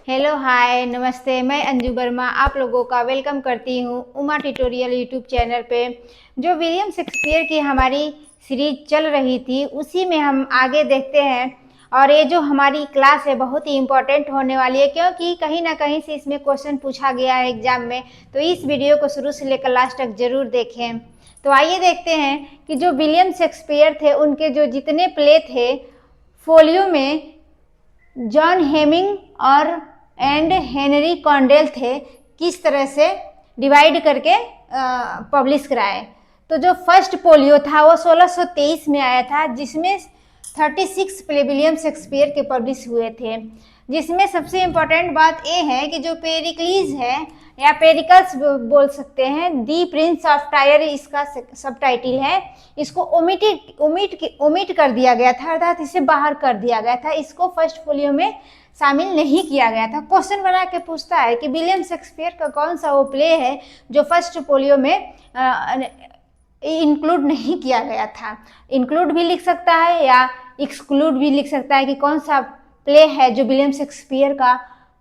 Hello hi नमस्ते, मैं अंजू वर्मा आप लोगों का वेलकम करती हूँ उमा ट्यूटोरियल यूट्यूब चैनल पे। जो विलियम शेक्सपियर की हमारी सीरीज चल रही थी उसी में हम आगे देखते हैं। और ये जो हमारी क्लास है बहुत ही इम्पोर्टेंट होने वाली है, क्योंकि कहीं ना कहीं से इसमें क्वेश्चन पूछा गया है एग्जाम में। तो इस वीडियो को शुरू से लेकर लास्ट तक जरूर देखें। तो आइए देखते हैं कि जो विलियम शेक्सपियर थे उनके जो जितने प्ले थे फोलियो में जॉन हेमिंग और हेनरी कॉन्डेल थे, किस तरह से डिवाइड करके पब्लिश कराए। तो जो फर्स्ट फोलियो था वो 1623 में आया था, जिसमें 36 प्ले विलियम शेक्सपियर के पब्लिश हुए थे। जिसमें सबसे इम्पोर्टेंट बात ये है कि जो पेरिक्लीज है या पेरिकल्स बोल सकते हैं, दी प्रिंस ऑफ टायर इसका सब टाइटल है। इसको ओमिट कर दिया गया था, अर्थात इसे बाहर कर दिया गया था। इसको फर्स्ट फोलियो में शामिल नहीं किया गया था। क्वेश्चन बना के पूछता है कि विलियम शेक्सपियर का कौन सा वो प्ले है जो फर्स्ट फोलियो में इंक्लूड नहीं किया गया था। इंक्लूड भी लिख सकता है या एक्सक्लूड भी लिख सकता है कि कौन सा प्ले है जो विलियम शेक्सपियर का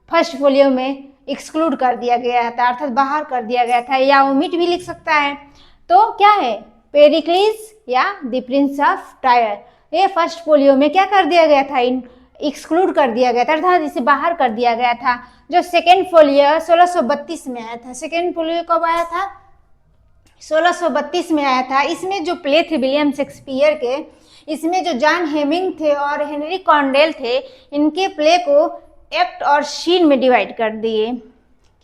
फर्स्ट फोलियो में एक्सक्लूड कर दिया गया था, अर्थात बाहर कर दिया गया था, या ओमिट भी लिख सकता है। तो क्या है, पेरिक्लीज या द प्रिंस ऑफ टायर। ये फर्स्ट फोलियो में क्या कर दिया गया था, एक्सक्लूड कर दिया गया था, अर्थात इसे बाहर कर दिया गया था। जो सेकेंड फोलियो 1632 में आया था। सेकेंड फोलियो कब आया था, 1632 में आया था। इसमें जो प्ले थे विलियम शेक्सपियर के, इसमें जो जॉन हेमिंग थे और हेनरी कॉन्डेल थे, इनके प्ले को एक्ट और सीन में डिवाइड कर दिए।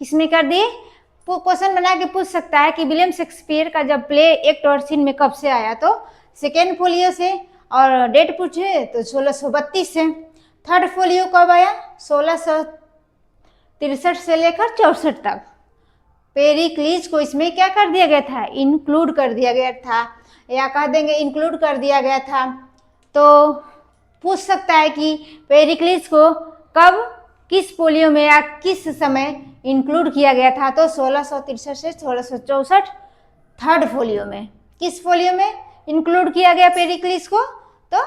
किसमें कर दिए, क्वेश्चन बना के पूछ सकता है कि विलियम शेक्सपियर का जब प्ले एक्ट और सीन में कब से आया, तो सेकेंड फोलियो से, और डेट पूछे तो 1632 से। थर्ड फोलियो कब आया, 1663 से लेकर 64 तक। पेरिक्लीज को इसमें क्या कर दिया गया था, इंक्लूड कर दिया गया था, या कह देंगे इंक्लूड कर दिया गया था। तो पूछ सकता है कि पेरिक्लीज को कब, किस फोलियो में या किस समय इंक्लूड किया गया था, तो 1663 से 1664 थर्ड फोलियो में। किस फोलियो में इंक्लूड किया गया पेरिक्लीज को, तो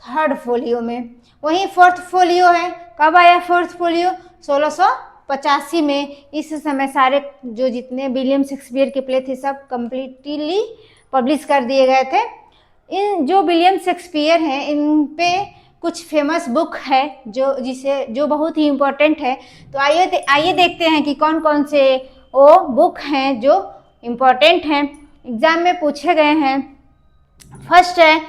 थर्ड फोलियो में। वहीं फोर्थ फोलियो है, कब आया फोर्थ फोलियो, 1685 में। इस समय सारे जो जितने विलियम शेक्सपियर के प्ले थे सब कंप्लीटली पब्लिश कर दिए गए थे। इन जो विलियम शेक्सपियर हैं इन पे कुछ फेमस बुक है जो बहुत ही इम्पोर्टेंट है। तो आइए देखते हैं कि कौन कौन से वो बुक हैं जो इम्पोर्टेंट हैं, एग्जाम में पूछे गए हैं। फर्स्ट है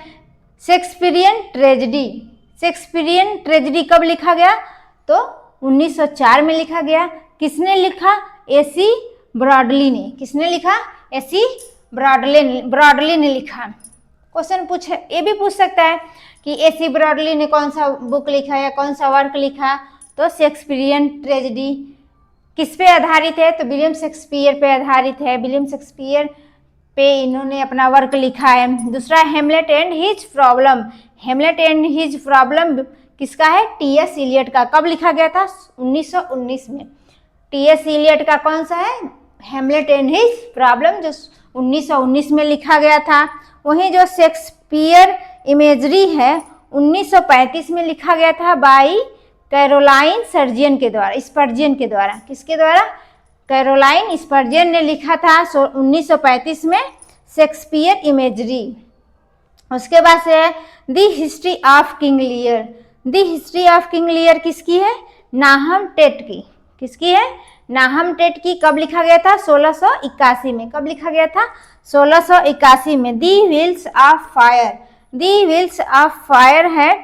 शेक्सपियरियन ट्रेजेडी। शेक्सपियरियन ट्रेजेडी कब लिखा गया, तो 1904 में लिखा गया। किसने लिखा, एसी ब्रॉडली ने। किसने लिखा, एसी ब्रॉडली ने लिखा। क्वेश्चन पूछे, ये भी पूछ सकता है कि एसी ब्रॉडली ने कौन सा बुक लिखा या कौन सा वर्क लिखा, तो शेक्सपियरियन ट्रेजेडी। किस पे आधारित है, तो विलियम शेक्सपियर पे आधारित है। विलियम शेक्सपियर पे इन्होंने अपना वर्क लिखा है। दूसरा Hamlet and his problem. Hamlet and his problem किसका है, टीएस इलियट का। कब लिखा गया था, 1919 में। टीएस इलियट का कौन सा है, हेमलेट एंड हिज प्रॉब्लम, जो 1919 में लिखा गया था। वहीं जो शेक्सपियर इमेजरी है 1935 में लिखा गया था बाई कैरोलाइन सर्जियन के द्वारा, स्पर्जियन के द्वारा। किसके द्वारा, कैरोलाइन स्पर्जियन ने लिखा था 1935 में शेक्सपियर इमेजरी। उसके बाद से है the history of King Lear. The history of King Lear किसकी है, नाहम टेट की। किसकी है, नाहम टेट की। कब लिखा गया था, 1681 में। कब लिखा गया था, 1681 में। The wheels of fire. The wheels of fire है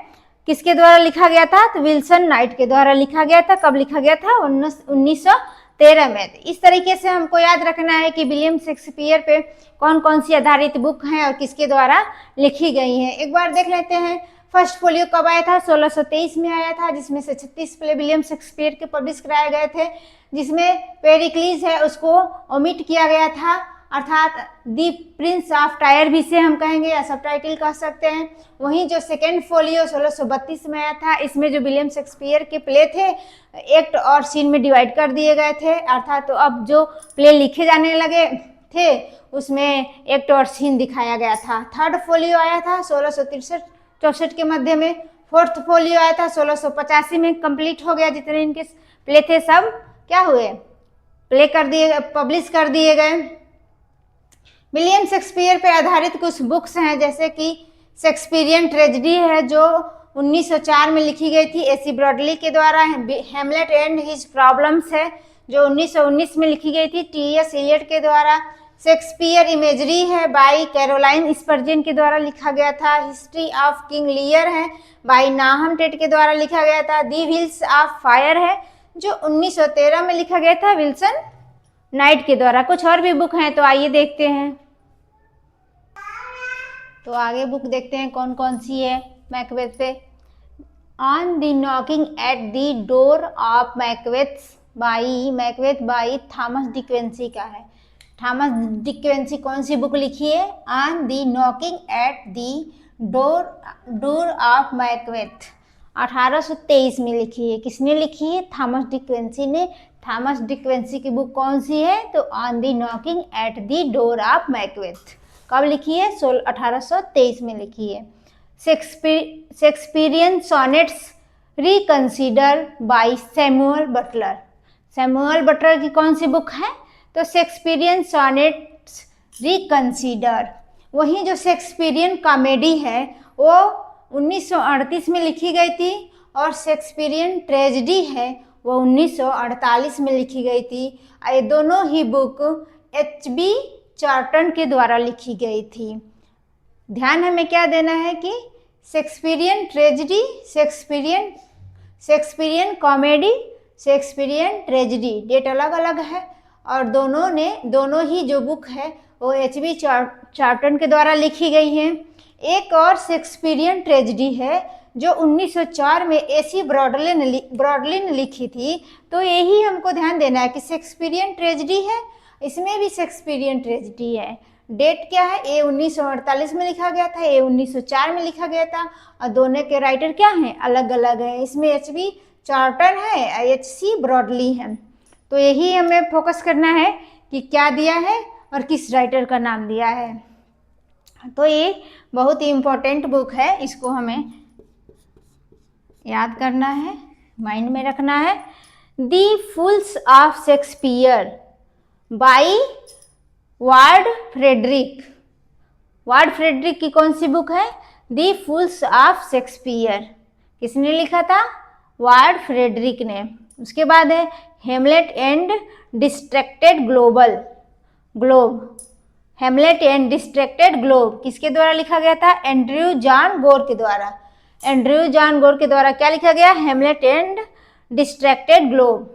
किसके द्वारा लिखा गया था, तो विल्सन नाइट के द्वारा लिखा गया था। कब लिखा गया था, 1913 में। इस तरीके से हमको याद रखना है कि विलियम शेक्सपियर पे कौन कौन सी आधारित बुक हैं और किसके द्वारा लिखी गई हैं। एक बार देख लेते हैं फर्स्ट फोलियो कब आया था, 1623 में आया था, जिसमें से 36 प्ले विलियम शेक्सपियर के पब्लिश कराए गए थे। जिसमें पेरिक्लीज है उसको ओमिट किया गया था, अर्थात दी प्रिंस ऑफ टायर भी से हम कहेंगे या सब टाइटल कह सकते हैं। वहीं जो सेकेंड फोलियो 1632 में आया था, इसमें जो विलियम शेक्सपियर के प्ले थे एक्ट और सीन में डिवाइड कर दिए गए थे, अर्थात तो अब जो प्ले लिखे जाने लगे थे उसमें एक्ट और सीन दिखाया गया था। थर्ड फोलियो आया था 1663-64 के मध्य में। फोर्थ फोलियो आया था 1685 में, कंप्लीट हो गया जितने इनके प्ले थे सब क्या हुए, प्ले कर दिए, पब्लिश कर दिए गए। विलियम शेक्सपियर पे आधारित कुछ बुक्स हैं, जैसे कि शेक्सपियरियन ट्रेजेडी है जो 1904 में लिखी गई थी एसी ब्रॉडली के द्वारा। हेमलेट एंड हिज प्रॉब्लम्स है जो 1919 में लिखी गई थी टीएस इलियट के द्वारा। शेक्सपियर इमेजरी है बाई कैरोलाइन स्पर्जन के द्वारा लिखा गया था। हिस्ट्री ऑफ किंग लियर है बाई नाहम टेट के द्वारा लिखा गया था। दी व्हील्स ऑफ फायर है जो 1913 में लिखा गया था विल्सन नाइट के द्वारा। कुछ और भी बुक हैं तो आइए देखते हैं। तो आगे बुक देखते हैं कौन कौन सी है मैकबेथ पे। On the knocking at the door of Macbeth by Thomas De Quincey का है। थॉमस डिक्वेंसी कौन सी बुक लिखी है? On the knocking at the door of Macbeth 1823 में लिखी है। किसने लिखी है? थॉमस डिक्वेंसी ने। थॉमस डिक्वेंसी की बुक कौन सी है? तो on the knocking at the door of Macbeth. कब लिखी है? 1823 में लिखी है। Shakespearean sonnets reconsider by Samuel Buttler. Samuel Butler की कौन सी बुक है? तो शेक्सपियरियन सॉनेट्स रिकंसीडर। वहीं जो शेक्सपियरियन कॉमेडी है वो 1938 में लिखी गई थी और शेक्सपियरियन ट्रेजेडी है वो 1948 में लिखी गई थी। ये दोनों ही बुक एच.बी. चार्टन के द्वारा लिखी गई थी। ध्यान हमें क्या देना है कि Shakespearean tragedy, Shakespearean comedy, Shakespearean tragedy date अलग अलग है और दोनों ही जो बुक है वो एच.बी. चार्टन के द्वारा लिखी गई है। एक और शेक्सपियरियन ट्रेजेडी है जो 1904 में एसी ब्रॉडली ने लिखी थी। तो यही हमको ध्यान देना है कि शेक्सपियरियन ट्रेजेडी है, इसमें भी शेक्सपियरियन ट्रेजेडी है। डेट क्या है? ए 1948 में लिखा गया था, ए 1904 में लिखा गया था और दोनों के राइटर क्या हैं? अलग अलग हैं। इसमें एच.बी. चार्टन है, एच.सी. ब्रॉडली है। तो यही हमें फोकस करना है कि क्या दिया है और किस राइटर का नाम दिया है। तो ये बहुत ही इम्पोर्टेंट बुक है, इसको हमें याद करना है, माइंड में रखना है। The fools of Shakespeare by Ward Frederick. Ward Frederick की कौन सी बुक है? The fools of Shakespeare. किसने लिखा था? वार्ड फ्रेडरिक ने। उसके बाद है Hamlet and distracted Globe. Hamlet and distracted Globe किसके द्वारा लिखा गया था? एंड्रयू जॉन गोर के द्वारा। एंड्रयू जॉन गोर के द्वारा क्या लिखा गया? हेमलेट and distracted globe.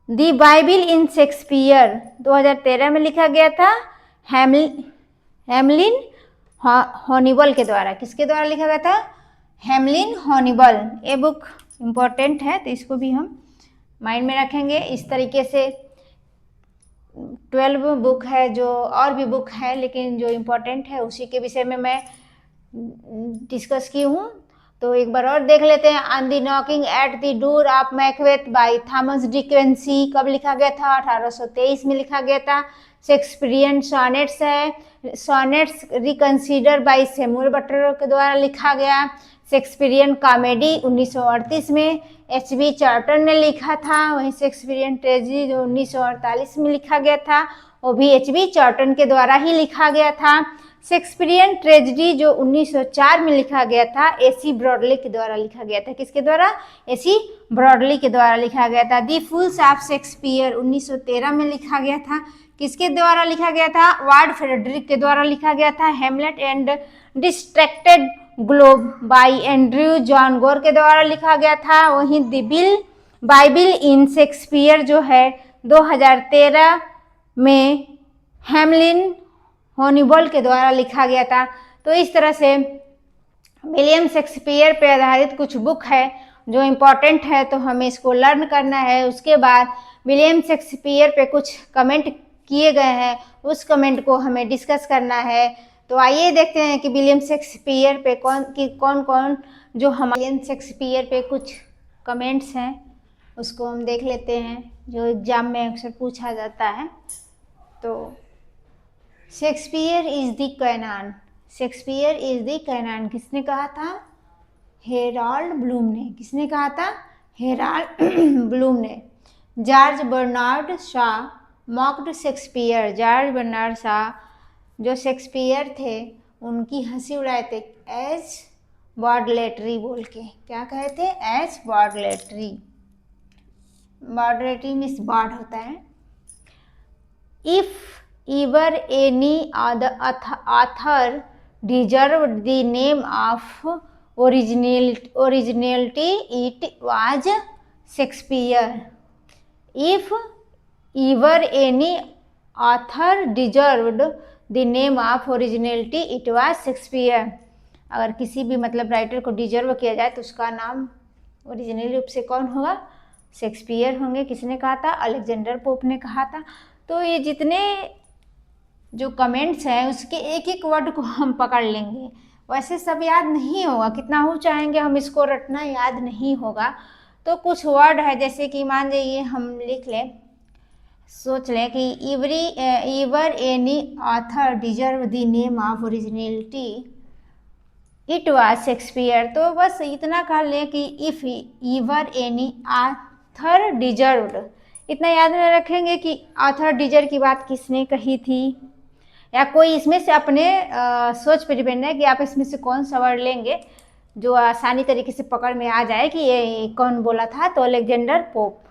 The Bible in Shakespeare 2013 में लिखा गया था हेमलिन हॉनिबल के द्वारा। किसके द्वारा लिखा गया था? हेमलिन हॉनिबल। ये बुक इम्पोर्टेंट है तो इसको भी हम माइंड में रखेंगे। इस तरीके से 12 बुक है, जो और भी बुक है लेकिन जो इम्पोर्टेंट है उसी के विषय में मैं डिस्कस की हूँ। तो एक बार और देख लेते हैं। On the knocking at the door of Macbeth by Thomas De Quincey कब लिखा गया था? 1823 में लिखा गया था। शेक्सपियरियन सॉनेट्स है, sonnets reconsider by Samuel Butler के द्वारा लिखा गया। शेक्सपियरियन कॉमेडी 1938 में एच.बी. चार्टन ने लिखा था। वहीं शेक्सपियरियन ट्रेजेडी जो 1948 में लिखा गया था वो भी एच.बी. चार्टन के द्वारा ही लिखा गया था। शेक्सपियरियन ट्रेजेडी जो 1904 में लिखा गया था एसी ब्रॉडली के द्वारा लिखा गया था। किसके द्वारा? एसी ब्रॉडली के द्वारा लिखा गया था। दी फूल्स ऑफ शेक्सपियर 1913 में लिखा गया था। किसके द्वारा लिखा गया था? वार्ड फ्रेडरिक के द्वारा लिखा गया था। हेमलेट and distracted globe bye Andrew John गोर के द्वारा लिखा गया था। वहीं दी बाइबिल इन शेक्सपियर जो है 2013 में हेमलिन हॉनिबल के द्वारा लिखा गया था। तो इस तरह से विलियम शेक्सपियर पे आधारित कुछ बुक है जो इम्पोर्टेंट है तो हमें इसको लर्न करना है। उसके बाद विलियम शेक्सपियर पे कुछ कमेंट किए गए हैं, उस कमेंट को हमें डिस्कस करना है। तो आइए देखते हैं कि विलियम शेक्सपियर पे कौन कौन जो विलियम शेक्सपियर पे कुछ कमेंट्स हैं उसको हम देख लेते हैं जो एग्जाम में अक्सर पूछा जाता है। तो Shakespeare is the canon. Shakespeare is the canon किसने कहा था? हेराल्ड ब्लूम ने। किसने कहा था? हेराल्ड ब्लूम ने। George Bernard Shaw mocked Shakespeare. George Bernard Shaw जो शेक्सपियर थे उनकी हंसी उड़ाए थे एज बॉडलेटरी बोल के। क्या कहे थे? एज बॉडलेटरी। बॉडलेटरी मीन्स बॉड होता है। If ever any other author deserved the name of originality, it was Shakespeare. If ever any author deserved the name of originality, it was Shakespeare. अगर किसी भी मतलब राइटर को डिजर्व किया जाए तो उसका नाम ओरिजिनल रूप से कौन होगा? शेक्सपियर होंगे। किसने कहा था? अलेक्जेंडर पोप ने कहा था। तो ये जितने जो कमेंट्स हैं उसके एक एक वर्ड को हम पकड़ लेंगे। वैसे सब याद नहीं होगा, कितना हो चाहेंगे हम इसको रटना, याद नहीं होगा। तो कुछ वर्ड है जैसे कि मान जाइए हम लिख लें, सोच लें कि ever any author deserve the name of originality, it was Shakespeare. तो बस इतना कर लें कि if ever any author deserved, इतना याद में रखेंगे कि ऑथर डिजर्व की बात किसने कही थी, या कोई इसमें से अपने सोच पर डिपेंड है कि आप इसमें से कौन सा वर्ड लेंगे जो आसानी तरीके से पकड़ में आ जाए कि ये कौन बोला था। तो अलेक्जेंडर पोप।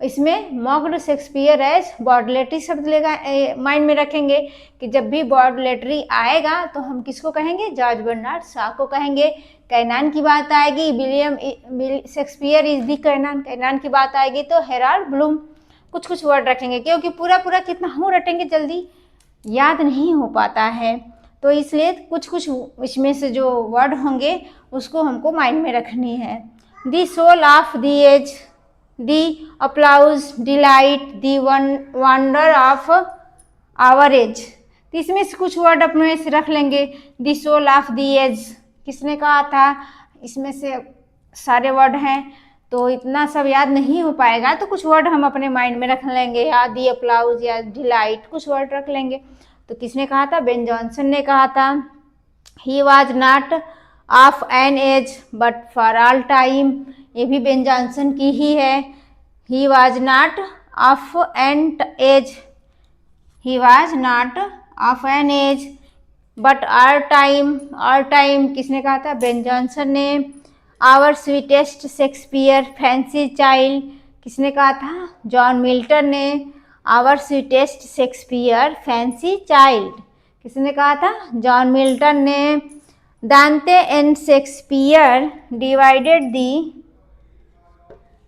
इसमें मॉक्ड शेक्सपियर एज बॉडलेटरी शब्द लेगा, माइंड में रखेंगे कि जब भी बॉडलेटरी आएगा तो हम किसको कहेंगे? जॉर्ज बर्नार्ड शॉ को कहेंगे। कैनान की बात आएगी, William Shakespeare is the canyon, canyon की बात आएगी तो हेराल्ड ब्लूम। कुछ कुछ वर्ड रखेंगे क्योंकि पूरा पूरा कितना हो रटेंगे जल्दी याद नहीं हो पाता है। तो इसलिए कुछ कुछ इसमें से जो वर्ड होंगे उसको हमको माइंड में रखनी है। The soul of the age, the applause, delight, the wonder of our age. तो इसमें से कुछ वर्ड अपने से रख लेंगे। The soul of the age किसने कहा था? इसमें से सारे वर्ड हैं तो इतना सब याद नहीं हो पाएगा, तो कुछ वर्ड हम अपने माइंड में रख लेंगे, या दी अप्लाउज या डिलाइट, कुछ वर्ड रख लेंगे। तो किसने कहा था? बेन जॉनसन ने कहा था। He was not of an age but for all time, ये भी बेन जॉनसन की ही है। He was not of an age, he was not of an age but all time, all time किसने कहा था? बेन जॉनसन ने। Our sweetest Shakespeare fancy child किसने कहा था? जॉन मिल्टन ने। Our sweetest Shakespeare fancy child किसने कहा था? जॉन मिल्टन ने। दांते and Shakespeare divided the,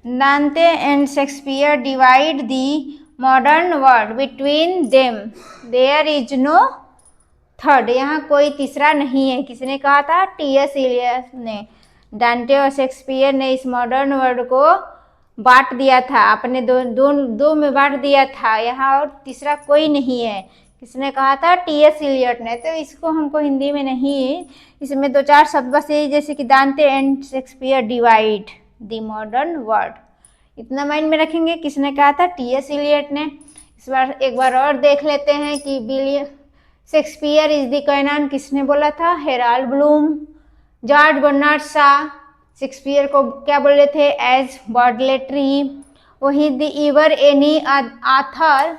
Dante and Shakespeare divide the modern world between them, there is no third, यहाँ कोई तीसरा नहीं है। किसने कहा था? टी.एस. इलियट ने। डांटे और शेक्सपियर ने इस मॉडर्न वर्ल्ड को बांट दिया था, अपने दो में बांट दिया था, यहाँ और तीसरा कोई नहीं है। किसने कहा था? टी.एस. इलियट ने। तो इसको हमको हिंदी में नहीं, इसमें दो चार शब्द बस यही, जैसे कि दांते and Shakespeare divide the modern world, इतना माइंड में रखेंगे। किसने कहा था? टी.एस. इलियट ने। इस बार एक बार और देख लेते हैं कि William Shakespeare is the canon किसने बोला था? Harold Bloom. George Bernard Shaw Shakespeare को क्या बोले थे? Age bardolatry. वही the ever any author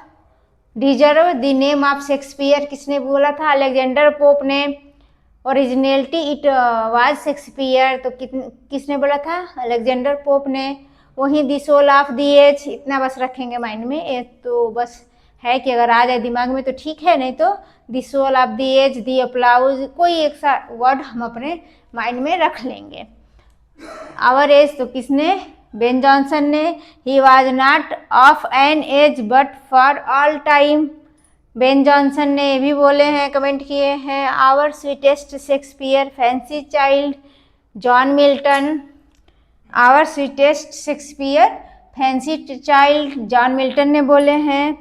deserve the name of Shakespeare किसने बोला था? अलेक्जेंडर पोप ने। ओरिजिनलिटी इट वाज शेक्सपियर, तो किसने बोला था? अलेक्जेंडर पोप ने। वहीं the soul of the age, इतना बस रखेंगे माइंड में। एक तो बस है कि अगर आ जाए दिमाग में तो ठीक है, नहीं तो दी soul of the as, the अप्लाउज, कोई एक सा वर्ड हम अपने माइंड में रख लेंगे। आवर एज तो किसने? बेन जॉनसन ने। He was not of an age but for all time, Ben Jonson ने भी बोले हैं, कमेंट किए हैं। Our sweetest Shakespeare fancy child, John Milton. Our sweetest Shakespeare fancy child, John Milton ने बोले हैं।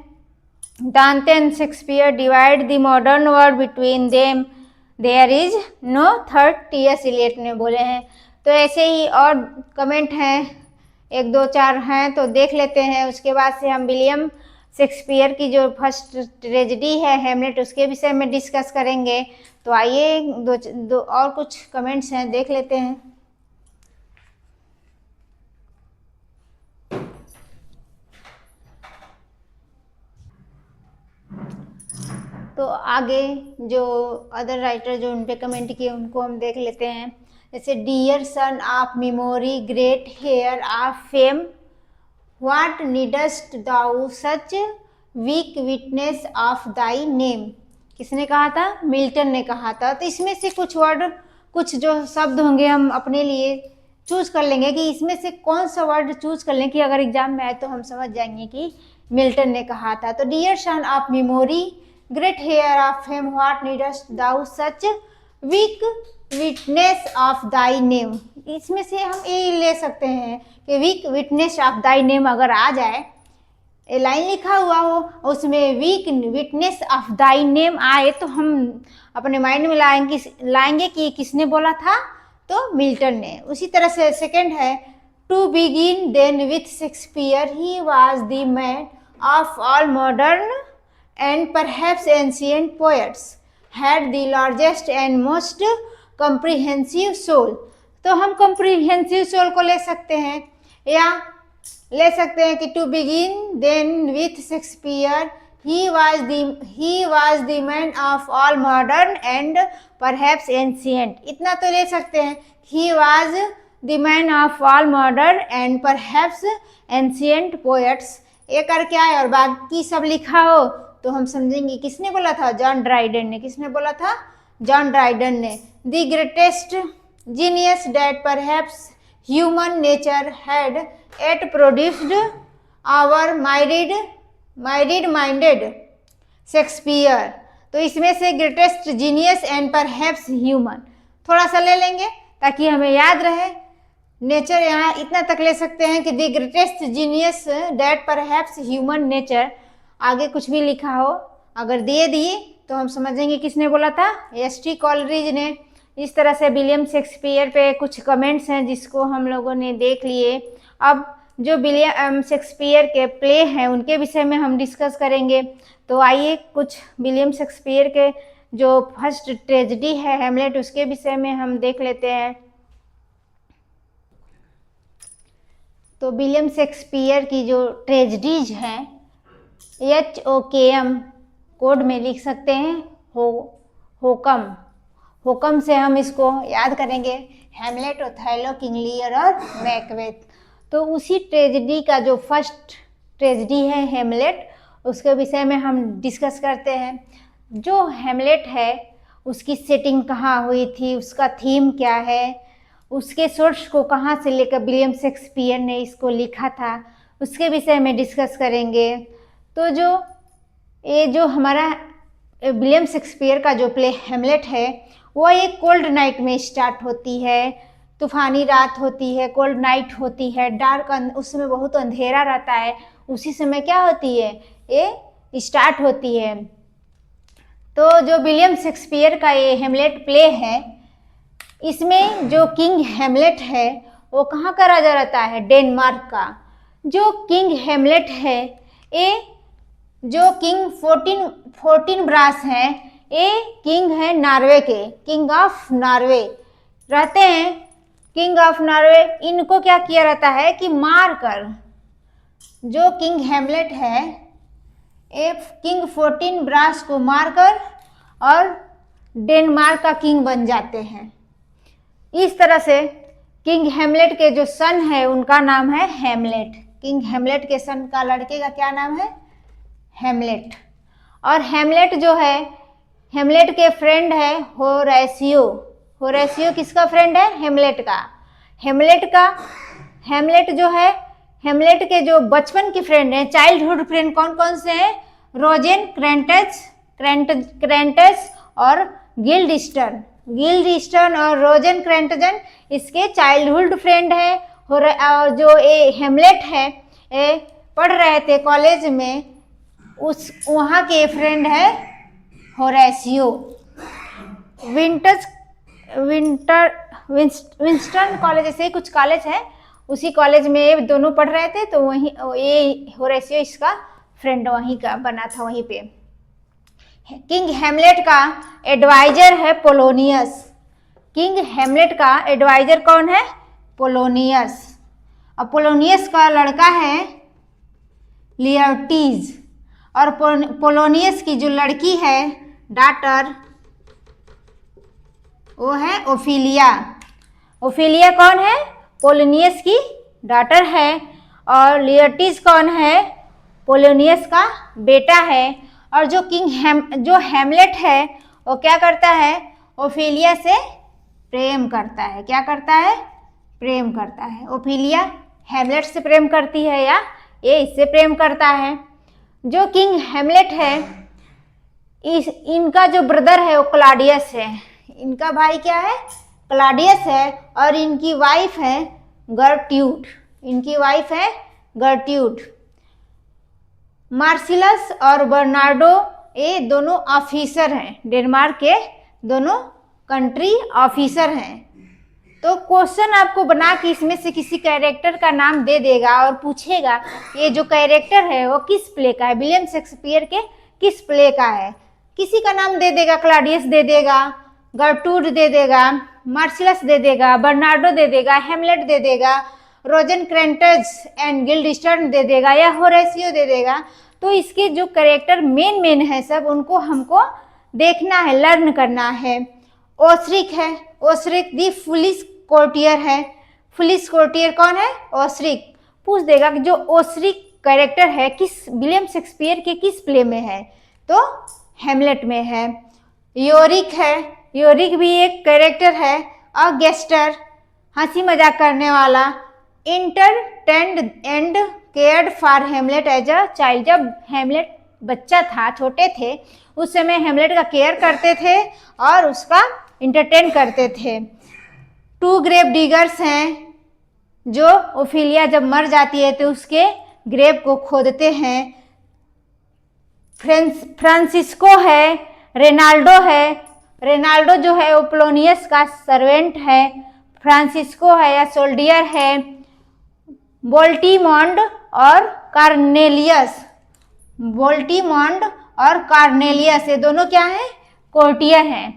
Dante and Shakespeare divide the modern world between them, there is no third, T S. Eliot ने बोले हैं। तो ऐसे ही और कमेंट हैं, एक दो चार हैं तो देख लेते हैं। उसके बाद से हम विलियम शेक्सपियर की जो फर्स्ट ट्रेजेडी है हेमलेट, उसके विषय में डिस्कस करेंगे। तो आइए दो और कुछ कमेंट्स हैं, देख लेते हैं। तो आगे जो अदर राइटर जो उन पे कमेंट किए उनको हम देख लेते हैं। जैसे dear son of memory, great heir of fame, what needst thou such weak witness of thy name. किसने कहा था? मिल्टन ने कहा था। तो इसमें से कुछ वर्ड, कुछ जो शब्द होंगे हम अपने लिए चूज कर लेंगे कि इसमें से कौन सा वर्ड चूज कर लें कि अगर एग्जाम में आए तो हम समझ जाएंगे कि मिल्टन ने कहा था। तो dear son of memory, great heir of fame, what needst thou such weak witness of thy name. इसमें से हम ये ले सकते हैं कि weak witness of thy name अगर आ जाए, ए लाइन लिखा हुआ हो, उसमें weak witness of thy name आए, तो हम अपने माइंड में लाएंगे कि किसने बोला था? तो मिल्टन ने। उसी तरह से सेकंड है, to begin then with Shakespeare, he was the man of all modern and perhaps ancient poets, had the largest and most comprehensive soul. तो हम कॉम्प्रिहेंसिव सोल को ले सकते हैं, या ले सकते हैं कि to begin then with Shakespeare, he was the man of all modern and perhaps ancient। इतना तो ले सकते हैं, he was the man of all modern and perhaps ancient poets। ये करके आए और बाकी सब लिखा हो तो हम समझेंगे किसने बोला था? जॉन ड्राइडन ने। किसने बोला था? जॉन ड्राइडन ने। The greatest genius that perhaps human nature had yet produced our myriad minded Shakespeare. तो इसमें से greatest genius and perhaps human थोड़ा सा ले लेंगे ताकि हमें याद रहे। नेचर यहाँ इतना तक ले सकते हैं कि the greatest genius that perhaps human nature, आगे कुछ भी लिखा हो अगर दे दिए तो हम समझेंगे किसने बोला था? एस.टी. कॉलरिज ने। इस तरह से विलियम शेक्सपियर पे कुछ कमेंट्स हैं जिसको हम लोगों ने देख लिए। अब जो विलियम शेक्सपियर के प्ले हैं उनके विषय में हम डिस्कस करेंगे। तो आइए कुछ विलियम शेक्सपियर के जो फर्स्ट ट्रेजेडी है हैमलेट, उसके विषय में हम देख लेते हैं। तो विलियम शेक्सपियर की जो ट्रेजेडीज हैं, HOKM कोड में लिख सकते हैं, होकम से हम इसको याद करेंगे, हैमलेट, ओथेलो, किंग लियर और मैकबेथ। तो उसी ट्रेजेडी का जो फर्स्ट ट्रेजेडी है हैमलेट, उसके विषय में हम डिस्कस करते हैं। जो हैमलेट है उसकी सेटिंग कहाँ हुई थी, उसका थीम क्या है, उसके सोर्स को कहाँ से लेकर विलियम शेक्सपियर ने इसको लिखा था, उसके विषय में डिस्कस करेंगे। तो जो हमारा विलियम शेक्सपियर का जो प्ले हैमलेट है वो एक कोल्ड नाइट में स्टार्ट होती है। तूफानी रात होती है, कोल्ड नाइट होती है, डार्क, उसमें बहुत अंधेरा रहता है। उसी समय क्या होती है? ये स्टार्ट होती है। तो जो विलियम शेक्सपियर का ये हैमलेट प्ले है, इसमें जो किंग हैमलेट है वो कहाँ का राजा रहता है? डेनमार्क का। जो किंग हैमलेट है, ये जो किंग 14 ब्रास हैं, ये किंग है नॉर्वे के, किंग ऑफ नॉर्वे रहते हैं। किंग ऑफ नॉर्वे, इनको क्या किया रहता है कि मार कर जो किंग हैमलेट है, ये किंग 14 ब्रास को मारकर और डेनमार्क का किंग बन जाते हैं। इस तरह से किंग हैमलेट के जो सन है उनका नाम है हैमलेट। किंग हैमलेट के सन का लड़के का क्या नाम है? हैमलेट। और हैमलेट जो है, हैमलेट के फ्रेंड है होरेशियो। होरेशियो किसका फ्रेंड है? हैमलेट का। हैमलेट जो है, हैमलेट के जो बचपन के फ्रेंड हैं, चाइल्डहुड फ्रेंड कौन कौन से हैं? रोजेन क्रेंटस और गिल्डस्टर्न और रोजेन क्रेंटजन इसके चाइल्डहुड फ्रेंड है। और जो ये हैमलेट है, ये पढ़ रहे थे कॉलेज में, वहाँ के फ्रेंड है होरेशियो। विंस्टन कॉलेज, ऐसे ही कुछ कॉलेज है, उसी कॉलेज में ये दोनों पढ़ रहे थे। तो वहीं ये होरेशियो इसका फ्रेंड वहीं का बना था, वहीं पे। किंग हैमलेट का एडवाइजर है पोलोनियस। किंग हैमलेट का एडवाइजर कौन है? पोलोनियस। और पोलोनियस का लड़का है लियर्टीज। और पोलोनियस की जो लड़की है डॉटर, वो है ओफिलिया। ओफिलिया कौन है? पोलोनियस की डॉटर है। और लियर्टिस कौन है? पोलोनियस का बेटा है। और जो हेमलेट है वो क्या करता है? ओफिलिया से प्रेम करता है। क्या करता है? प्रेम करता है। ओफिलिया हेमलेट से प्रेम करती है या ये इससे प्रेम करता है? जो किंग हेमलेट है इनका जो ब्रदर है वो क्लॉडियस है। इनका भाई क्या है? क्लॉडियस है। और इनकी वाइफ है गर्ट्यूड। इनकी वाइफ है गर्ट्यूड। मार्सिलस और बर्नार्डो ये दोनों ऑफिसर हैं, डेनमार्क के दोनों कंट्री ऑफिसर हैं। तो क्वेश्चन आपको बना के इसमें से किसी कैरेक्टर का नाम दे देगा और पूछेगा ये जो कैरेक्टर है वो किस प्ले का है, विलियम शेक्सपियर के किस प्ले का है। किसी का नाम दे देगा, क्लॉडियस दे देगा, गर्टूड दे देगा, मार्सिलस दे देगा, बर्नार्डो दे देगा, हेमलेट दे देगा, रोजेनक्रेंटज एंड गिल्डस्टर्न दे देगा या होरेसियो दे देगा। तो इसके जो कैरेक्टर मेन है सब उनको हमको देखना है, लर्न करना है। ओसरिक है, ओसरिक दी फुलिस कोर्टियर है। फुलिस कोर्टियर कौन है? ओसरिक। पूछ देगा कि जो ओसरिक कैरेक्टर है किस विलियम शेक्सपियर के किस प्ले में है, तो हेमलेट में है। योरिक है, योरिक भी एक कैरेक्टर है। और गेस्टर हंसी मजाक करने वाला। Entertained and cared for Hamlet as a child. जब हेमलेट बच्चा था, छोटे थे, उस समय हेमलेट का केयर करते थे और उसका इंटरटेन करते थे। टू ग्रेव डिगर्स हैं, जो ओफिलिया जब मर जाती है तो उसके ग्रेव को खोदते हैं। फ्रांसिस्को है, रेनाल्डो है। रेनाल्डो जो है वो पोलोनियस का सर्वेंट है। फ्रांसिस्को है या सोल्डियर है। बोल्टीमॉन्ड और कार्नेलियस, बोल्टीमॉन्ड और कार्नेलियस ये दोनों क्या है? कोर्टियर हैं।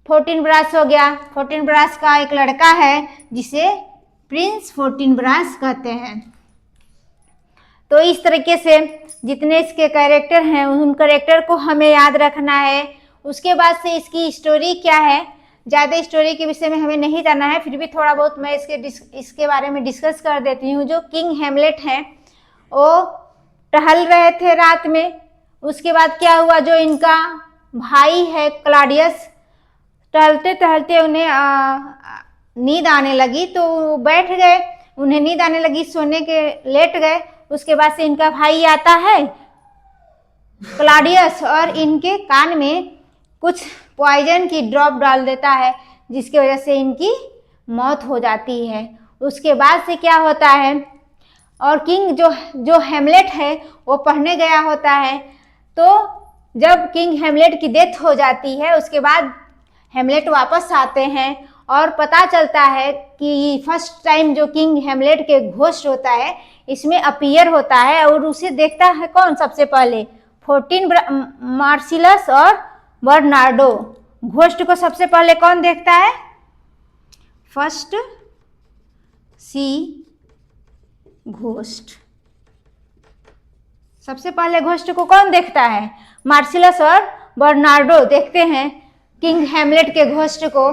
फोर्टिनब्रास हो गया। फोर्टिनब्रास का एक लड़का है जिसे प्रिंस फोर्टिनब्रास कहते हैं। तो इस तरीके से जितने इसके कैरेक्टर हैं उन कैरेक्टर को हमें याद रखना है। उसके बाद से इसकी स्टोरी क्या है, ज़्यादा स्टोरी के विषय में हमें नहीं जाना है, फिर भी थोड़ा बहुत मैं इसके बारे में डिस्कस कर देती हूँ। जो किंग हेमलेट हैं वो टहल रहे थे रात में। उसके बाद क्या हुआ, जो इनका भाई है क्लॉडियस, टहलते टहलते उन्हें नींद आने लगी तो बैठ गए। उन्हें नींद आने लगी, सोने के लेट गए। उसके बाद से इनका भाई आता है क्लॉडियस और इनके कान में कुछ पॉइजन की ड्रॉप डाल देता है, जिसकी वजह से इनकी मौत हो जाती है। उसके बाद से क्या होता है, और किंग जो हेमलेट है वो पढ़ने गया होता है। तो जब किंग हेमलेट की डेथ हो जाती है उसके बाद हेमलेट वापस आते हैं और पता चलता है कि फर्स्ट टाइम जो किंग हेमलेट के घोस्ट होता है इसमें अपीयर होता है। और उसे देखता है कौन सबसे पहले? मार्सिलस और बर्नार्डो। घोस्ट को सबसे पहले कौन देखता है? फर्स्ट सी घोस्ट। सबसे पहले घोस्ट को कौन देखता है? मार्सिलस और बर्नार्डो देखते हैं किंग हेमलेट के घोस्ट को।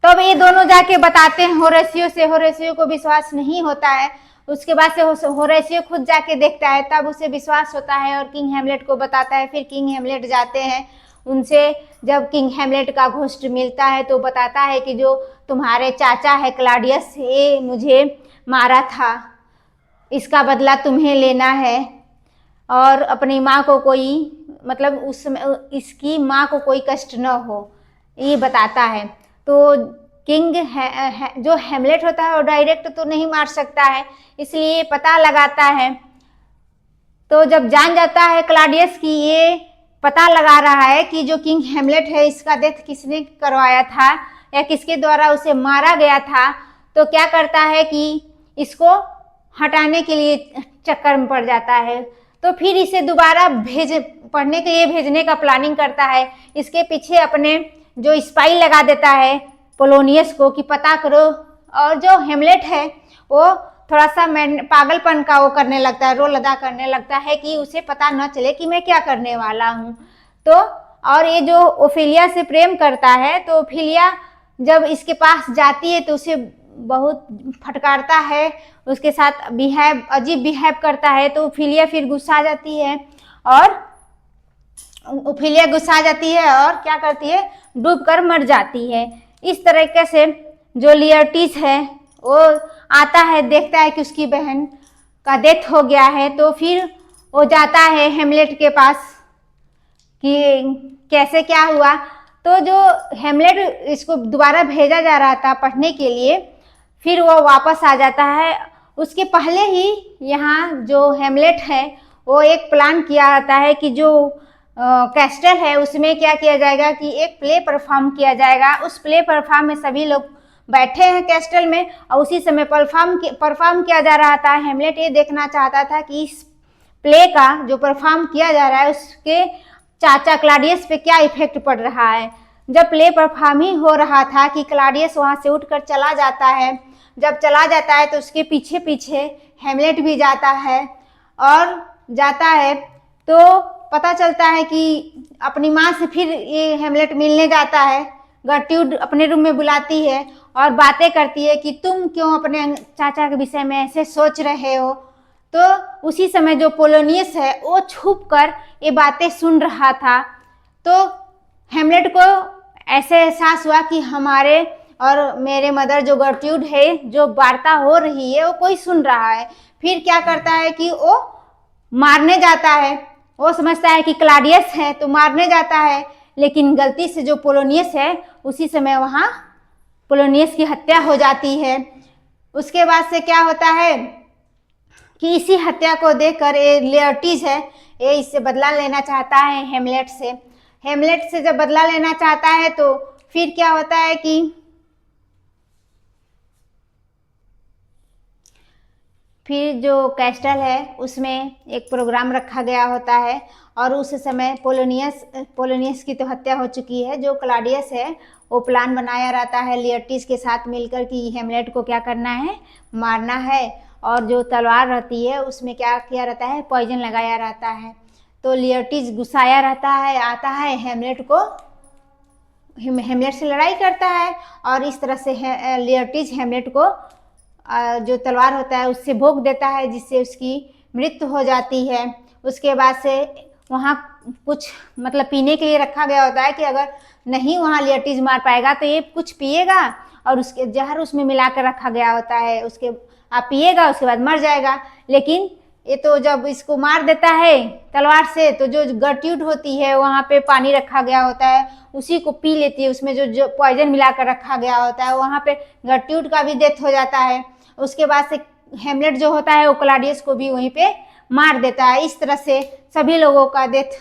तब ये दोनों जाके बताते हैं होरेसियो से। होरेसियो को विश्वास नहीं होता है। उसके बाद से होरेसियो खुद जाके देखता है, तब उसे विश्वास होता है और किंग हेमलेट को बताता है। फिर किंग हेमलेट जाते हैं उनसे। जब किंग हेमलेट का घोस्ट मिलता है तो बताता है कि जो तुम्हारे चाचा है क्लॉडियस, ये मुझे मारा था, इसका बदला तुम्हें लेना है। और अपनी माँ को कोई, मतलब उस समय इसकी माँ को कोई कष्ट न हो, ये बताता है। तो किंग जो हेमलेट होता है वो डायरेक्ट तो नहीं मार सकता है, इसलिए पता लगाता है। तो जब जान जाता है क्लॉडियस की ये पता लगा रहा है कि जो किंग हेमलेट है इसका डेथ किसने करवाया था या किसके द्वारा उसे मारा गया था, तो क्या करता है कि इसको हटाने के लिए चक्कर में पड़ जाता है। तो फिर इसे दोबारा पढ़ने के लिए भेजने का प्लानिंग करता है। इसके पीछे अपने जो स्पाई लगा देता है पोलोनियस को कि पता करो। और जो हेमलेट है वो थोड़ा सा पागलपन का वो करने लगता है, रोल अदा करने लगता है कि उसे पता न चले कि मैं क्या करने वाला हूँ। तो और ये जो ओफेलिया से प्रेम करता है, तो ओफेलिया जब इसके पास जाती है तो उसे बहुत फटकारता है, उसके साथ अजीब बिहेव करता है। तो ओफेलिया फिर गुस्सा आ जाती है और क्या करती है, डूब कर मर जाती है। इस तरीके से जो लियर्टिस है वो आता है, देखता है कि उसकी बहन का डेथ हो गया है, तो फिर वो जाता है हेमलेट के पास कि कैसे क्या हुआ। तो जो हेमलेट इसको दोबारा भेजा जा रहा था पढ़ने के लिए, फिर वो वापस आ जाता है। उसके पहले ही यहाँ जो हेमलेट है वो एक प्लान किया जाता है कि जो कैस्टल है उसमें क्या किया जाएगा कि एक प्ले परफॉर्म किया जाएगा। उस प्ले परफॉर्म में सभी लोग बैठे हैं कैस्टल में और उसी समय परफॉर्म किया जा रहा था। हेमलेट ये देखना चाहता था कि इस प्ले का जो परफॉर्म किया जा रहा है उसके चाचा क्लाडियस पे क्या इफेक्ट पड़ रहा है। जब प्ले परफॉर्म ही हो रहा था कि क्लाडियस वहाँ से उठकर चला जाता है। जब चला जाता है तो उसके पीछे पीछे हेमलेट भी जाता है और जाता है तो पता चलता है कि अपनी माँ से फिर ये हेमलेट मिलने जाता है। गर्ट्यूड अपने रूम में बुलाती है और बातें करती है कि तुम क्यों अपने चाचा के विषय में ऐसे सोच रहे हो। तो उसी समय जो पोलोनियस है वो छुप कर ये बातें सुन रहा था। तो हेमलेट को ऐसे एहसास हुआ कि हमारे और मेरे मदर जो गर्ट्यूड है, जो वार्ता हो रही है वो कोई सुन रहा है। फिर क्या करता है कि वो मारने जाता है। वो समझता है कि क्लाडियस है तो मारने जाता है, लेकिन गलती से जो पोलोनियस है उसी समय वहाँ पोलोनियस की हत्या हो जाती है। उसके बाद से क्या होता है कि इसी हत्या को देखकर ये लियर्टिस है, ये इससे बदला लेना चाहता है हेमलेट से। हेमलेट से जब बदला लेना चाहता है तो फिर क्या होता है कि फिर जो कैस्टल है उसमें एक प्रोग्राम रखा गया होता है और उस समय पोलोनियस की तो हत्या हो चुकी है। जो क्लाडियस है वो प्लान बनाया रहता है लियर्टिस के साथ मिलकर कि हेमलेट को क्या करना है, मारना है। और जो तलवार रहती है उसमें क्या किया रहता है, पॉइजन लगाया रहता है। तो लियर्टिस गुस्साया रहता है, आता है हेमलेट से लड़ाई करता है और इस तरह से लियर्टिस हेमलेट को जो तलवार होता है उससे भोग देता है, जिससे उसकी मृत्यु हो जाती है। उसके बाद से वहाँ कुछ मतलब पीने के लिए रखा गया होता है कि अगर नहीं वहाँ लियर्टिस मार पाएगा तो ये कुछ पिएगा और उसके जहर उसमें मिला कर रखा गया होता है, उसके आप पिएगा उसके बाद मर जाएगा। लेकिन ये तो जब इसको मार देता है तलवार से तो जो गर्ट्यूड होती है वहाँ पे पानी रखा गया होता है उसी को पी लेती है। उसमें जो पॉइजन मिलाकर रखा गया होता है वहाँ पे गर्ट्यूड का भी डेथ हो जाता है। उसके बाद से हेमलेट जो होता है वो क्लाडियस को भी वहीं पे मार देता है। इस तरह से सभी लोगों का डेथ,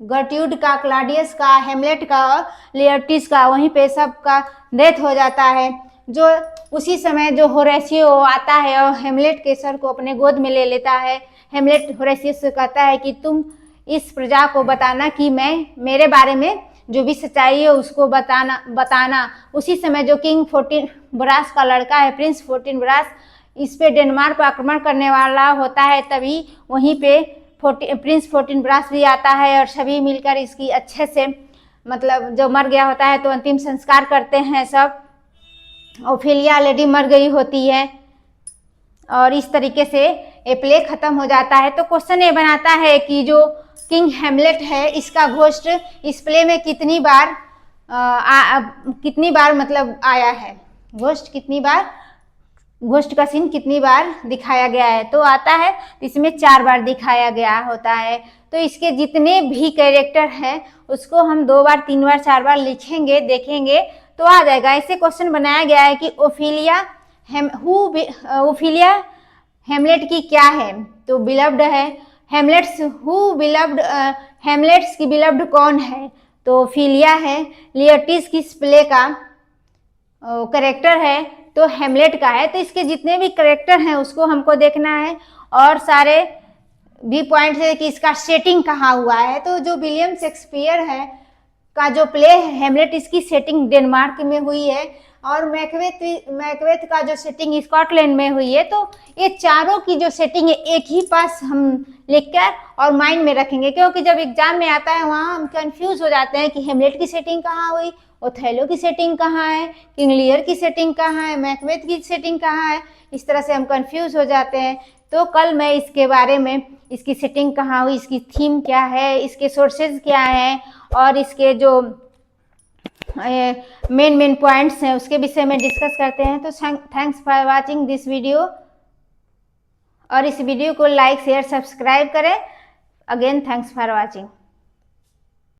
गर्ट्यूड का, क्लाडियस का, हेमलेट का और लियर्टिस का, वहीं पे सबका डेथ हो जाता है। जो उसी समय जो होरेशियो आता है और हेमलेट के सर को अपने गोद में ले लेता है। हेमलेट होरेशियो से कहता है कि तुम इस प्रजा को बताना कि मेरे बारे में जो भी सच्चाई है उसको बताना। उसी समय जो किंग फोर्टिनब्रास का लड़का है, प्रिंस फोर्टिनब्रास, इस पे डेनमार्क पर आक्रमण करने वाला होता है, तभी वहीं पे प्रिंस फोर्टिनब्रास भी आता है और सभी मिलकर इसकी अच्छे से मतलब जो मर गया होता है तो अंतिम संस्कार करते हैं सब। ओफेलिया ऑलरेडी मर गई होती है और इस तरीके से ये प्ले खत्म हो जाता है। तो क्वेश्चन ये बनाता है कि जो किंग हेमलेट है इसका घोस्ट इस प्ले में कितनी बार मतलब आया है, घोस्ट का सीन कितनी बार दिखाया गया है। तो आता है इसमें 4 बार दिखाया गया होता है। तो इसके जितने भी कैरेक्टर हैं उसको हम 2 बार 3 बार 4 बार लिखेंगे, देखेंगे तो आ जाएगा। ऐसे क्वेश्चन बनाया गया है कि ओफेलिया हेमलेट की क्या है, तो बिलव्ड है। हेमलेट्स की बिलव्ड कौन है, तो ओफेलिया है। लियर्टिस किस प्ले का करेक्टर है, तो हेमलेट का है। तो इसके जितने भी करेक्टर हैं उसको हमको देखना है और सारे भी पॉइंट है कि इसका सेटिंग कहाँ हुआ है। तो जो विलियम शेक्सपियर है का जो प्ले है हेमलेट, इसकी सेटिंग डेनमार्क में हुई है। और मैकबेथ का जो सेटिंग स्कॉटलैंड में हुई है। तो ये चारों की जो सेटिंग है एक ही पास हम लिखकर और माइंड में रखेंगे, क्योंकि जब एग्जाम में आता है वहाँ हम कंफ्यूज हो जाते हैं कि हेमलेट की सेटिंग कहाँ हुई, ओथेलो की सेटिंग कहाँ है, किंग लियर की सेटिंग कहाँ है, मैकबेथ की सेटिंग कहाँ है। इस तरह से हम कंफ्यूज हो जाते हैं। तो कल मैं इसके बारे में, इसकी सेटिंग कहाँ हुई, इसकी थीम क्या है, इसके सोर्सेज क्या हैं और इसके जो मेन पॉइंट्स हैं उसके विषय में डिस्कस करते हैं। तो thanks for watching this video, और इस वीडियो को लाइक शेयर सब्सक्राइब करें। Again thanks for watching.